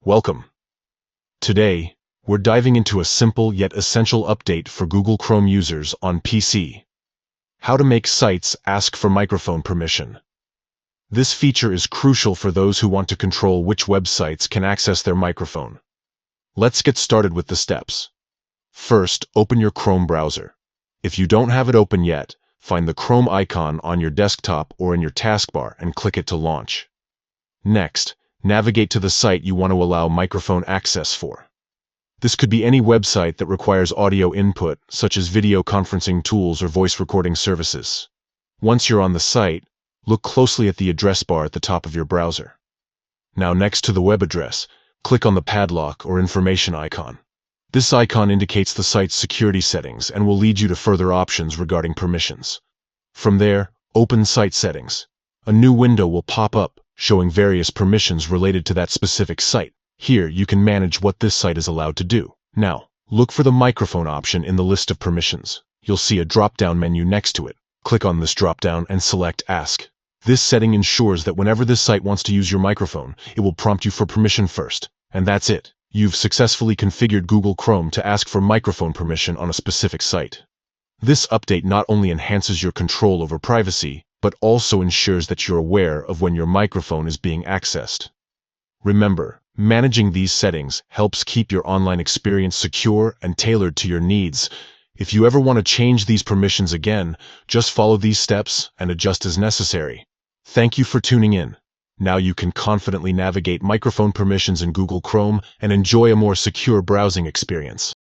Welcome. Today, we're diving into a simple yet essential update for Google Chrome users on PC. How to make sites ask for microphone permission. This feature is crucial for those who want to control which websites can access their microphone. Let's get started with the steps. First, open your Chrome browser. If you don't have it open yet, find the Chrome icon on your desktop or in your taskbar and click it to launch. Next, navigate to the site you want to allow microphone access for. This could be any website that requires audio input, such as video conferencing tools or voice recording services. Once you're on the site, look closely at the address bar at the top of your browser. Now, next to the web address, click on the padlock or information icon. This icon indicates the site's security settings and will lead you to further options regarding permissions. From there, open Site Settings. A new window will pop up, showing various permissions related to that specific site. Here, you can manage what this site is allowed to do. Now, look for the microphone option in the list of permissions. You'll see a drop-down menu next to it. Click on this drop-down and select Ask. This setting ensures that whenever this site wants to use your microphone, it will prompt you for permission first. And that's it. You've successfully configured Google Chrome to ask for microphone permission on a specific site. This update not only enhances your control over privacy, but also ensures that you're aware of when your microphone is being accessed. Remember, managing these settings helps keep your online experience secure and tailored to your needs. If you ever want to change these permissions again, just follow these steps and adjust as necessary. Thank you for tuning in. Now you can confidently navigate microphone permissions in Google Chrome and enjoy a more secure browsing experience.